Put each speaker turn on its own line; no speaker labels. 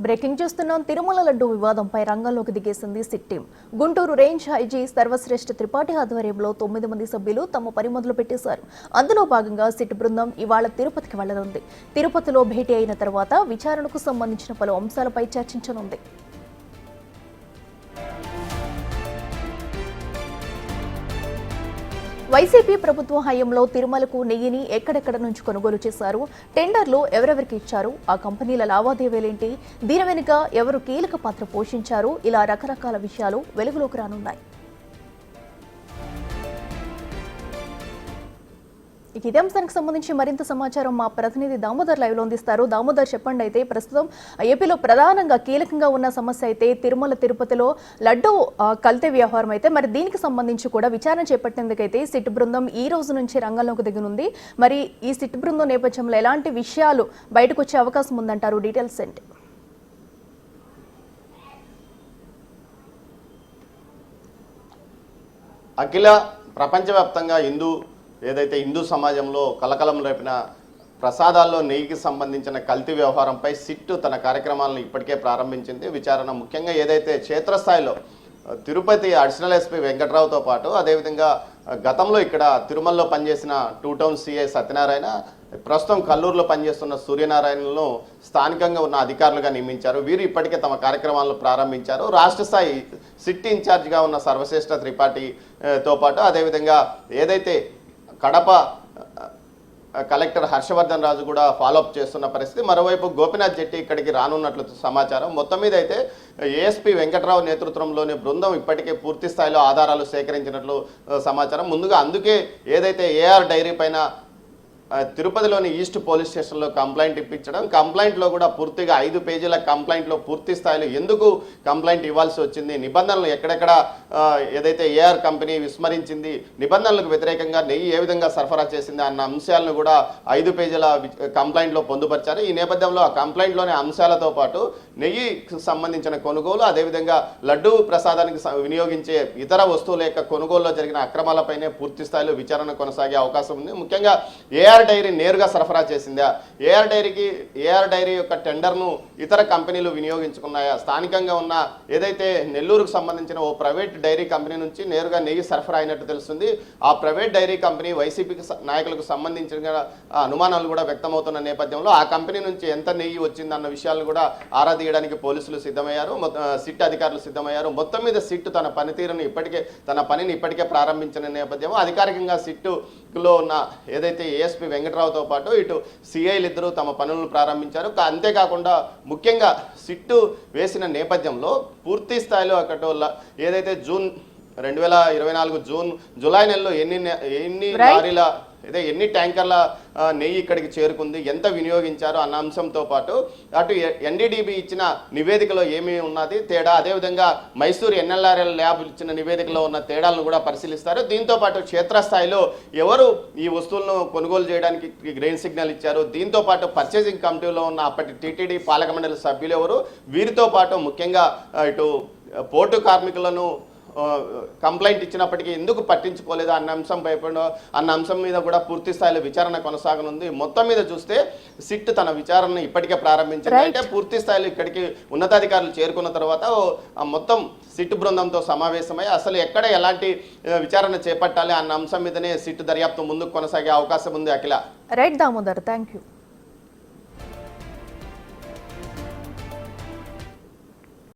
Breaking చూస్తున్నాం. తిరుమల లడ్డు వివాదంపై రంగంలోకి దిగేసింది SIT team. Guntur range IG Sarvashreshtha Tripathi ఆధ్వర్యంలో 9 మంది సభ్యులు తమ పని మొదలు పెట్టేశారు. అందులో భాగంగా సిట్ బృందం ఇవాళ తిరుపతికి వెళ్లనుంది. తిరుపతిలో భేటీ అయిన తర్వాత విచారణకు సంబంధించిన పలు అంశాలపై చర్చించనుంది. వైసీపీ ప్రభుత్వ హయాంలో తిరుమలకు నెయ్యిని ఎక్కడెక్కడ నుంచి కొనుగోలు చేశారు, టెండర్లు ఎవరెవరికి ఇచ్చారు, ఆ కంపెనీల లావాదేవీలేంటి, దీని వెనుక ఎవరు కీలక పాత్ర పోషించారు, ఇలా రకరకాల విషయాలు వెలుగులోకి రానున్నాయి. ఇదే అంశానికి సంబంధించి మరింత సమాచారం మా ప్రతినిధి దామోదర్ లైవ్ లో అందిస్తారు. దామోదర్, చెప్పండి. అయితే ప్రస్తుతం ఏపీలో ప్రధానంగా కీలకంగా ఉన్న సమస్య అయితే తిరుమల తిరుపతిలో లడ్డు కల్తీ వ్యవహారం అయితే మరి దీనికి సంబంధించి కూడా విచారణ చేపట్టేందుకైతే సిట్ బృందం ఈ రోజు నుంచి రంగంలోకి దిగనుంది. మరి ఈ సిట్ బృందం నేపథ్యంలో ఎలాంటి విషయాలు బయటకు వచ్చే అవకాశం ఉందంటారు? డీటెయిల్స్ ఏంటి?
అఖిల ప్రపంచవ్యాప్తంగా ఏదైతే హిందూ సమాజంలో కలకలం రేపిన ప్రసాదాల్లో నెయ్యికి సంబంధించిన కల్తీ వ్యవహారంపై సిట్ తన కార్యక్రమాలను ఇప్పటికే ప్రారంభించింది. విచారణ ముఖ్యంగా ఏదైతే క్షేత్రస్థాయిలో తిరుపతి అడిషనల్ ఎస్పీ వెంకట్రావుతో పాటు అదేవిధంగా గతంలో ఇక్కడ తిరుమలలో పనిచేసిన 2 టౌన్ సిఐ సత్యనారాయణ, ప్రస్తుతం కల్లూరులో పనిచేస్తున్న సూర్యనారాయణలను స్థానికంగా ఉన్న అధికారులుగా నియమించారు. వీరు ఇప్పటికే తమ కార్యక్రమాలను ప్రారంభించారు. రాష్ట్ర స్థాయి సిట్ ఇన్ఛార్జిగా ఉన్న సర్వశ్రేష్ఠ త్రిపాఠితో పాటు అదేవిధంగా ఏదైతే కడప కలెక్టర్ హర్షవర్ధన్ రాజు కూడా ఫాలోఅప్ చేస్తున్న పరిస్థితి. మరోవైపు గోపీనాథ్ జెట్టి ఇక్కడికి రానున్నట్లు సమాచారం. మొత్తం మీద అయితే ఏఎస్పీ వెంకట్రావు నేతృత్వంలోని బృందం ఇప్పటికే పూర్తి స్థాయిలో ఆధారాలు సేకరించినట్లు సమాచారం. ముందుగా అందుకే ఏదైతే ఏఆర్ డైరీ పైన తిరుపతిలోని ఈస్ట్ పోలీస్ స్టేషన్లో కంప్లైంట్ ఇప్పించడం, కంప్లైంట్లో కూడా పూర్తిగా 5 పేజీల కంప్లైంట్లో పూర్తి స్థాయిలో ఎందుకు కంప్లైంట్ ఇవ్వాల్సి వచ్చింది, నిబంధనలు ఎక్కడెక్కడ ఏదైతే ఏఆర్ కంపెనీ విస్మరించింది, నిబంధనలకు వ్యతిరేకంగా నెయ్యి ఏ విధంగా సరఫరా చేసింది అన్న అంశాలను కూడా 5 పేజీల కంప్లైంట్లో పొందుపరిచారు. ఈ నేపథ్యంలో ఆ కంప్లైంట్లోని అంశాలతో పాటు నెయ్యికి సంబంధించిన కొనుగోలు, అదేవిధంగా లడ్డూ ప్రసాదానికి వినియోగించే ఇతర వస్తువుల యొక్క కొనుగోలులో జరిగిన అక్రమాలపైనే పూర్తి స్థాయిలో విచారణ కొనసాగే అవకాశం ఉంది. ముఖ్యంగా ఏఆర్ డైరీ నేరుగా సరఫరా చేసిందా, ఏఆర్ డైరీ యొక్క టెండర్ను ఇతర కంపెనీలు వినియోగించుకున్నాయా, స్థానికంగా ఉన్న ఏదైతే నెల్లూరుకు సంబంధించిన ఓ ప్రైవేట్ డైరీ కంపెనీ నుంచి నేరుగా నెయ్యి సరఫరా అయినట్టు తెలుస్తుంది. ఆ ప్రైవేట్ డైరీ కంపెనీ వైసీపీకి నాయకులకు సంబంధించిన అనుమానాలు కూడా వ్యక్తమవుతున్న నేపథ్యంలో ఆ కంపెనీ నుంచి ఎంత నెయ్యి వచ్చిందన్న విషయాలను కూడా ఆరా తీయడానికి పోలీసులు సిద్ధమయ్యారు, సిట్ అధికారులు సిద్ధమయ్యారు. మొత్తం మీద సిట్ తన పనిని ఇప్పటికే ప్రారంభించిన నేపథ్యం అధికారికంగా సిట్టులో ఉన్న ఏదైతే ఏఎస్పీ వెంకట్రావుతో పాటు ఇటు సిఐలు ఇద్దరు తమ పనులను ప్రారంభించారు. అంతేకాకుండా ముఖ్యంగా సిట్టు వేసిన నేపథ్యంలో పూర్తి స్థాయిలో అక్కడ ఏదైతే 2024 జూలై నెలలో ఎన్ని లారీల ఎన్ని ట్యాంకర్ల నెయ్యి ఇక్కడికి చేరుకుంది, ఎంత వినియోగించారు అన్న అంశంతో పాటు అటు ఎన్డీడీబీ ఇచ్చిన నివేదికలో ఏమీ ఉన్నది తేడా, అదేవిధంగా మైసూర్ ఎన్ఎల్ఆర్ఎల్ ల్యాబ్ ఇచ్చిన నివేదికలో ఉన్న తేడాలను కూడా పరిశీలిస్తారు. దీంతో పాటు క్షేత్రస్థాయిలో ఎవరు ఈ వస్తువులను కొనుగోలు చేయడానికి గ్రీన్ సిగ్నల్ ఇచ్చారు, దీంతో పాటు పర్చేసింగ్ కమిటీలో ఉన్న అప్పటి టీటీడీ పాలక మండలి సభ్యులు ఎవరు, వీరితో పాటు ముఖ్యంగా ఇటు పోర్టు కార్మికులను కంప్లైంట్ ఇచ్చినప్పటికీ ఎందుకు పట్టించుకోలేదు అన్న అంశం మీద కూడా పూర్తి స్థాయిలో విచారణ కొనసాగనుంది. మొత్తం మీద చూస్తే సిట్ తన విచారణను ఇప్పటికే ప్రారంభించింది. అంటే పూర్తి స్థాయిలో ఇక్కడికి ఉన్నతాధికారులు చేరుకున్న తర్వాత మొత్తం సిట్ బృందంతో సమావేశమై అసలు ఎక్కడ ఎలాంటి విచారణ చేపట్టాలి అన్న అంశం మీదనే సిట్ దర్యాప్తు ముందుకు కొనసాగే అవకాశం ఉంది. Akhila.
Right Damodar, thank you.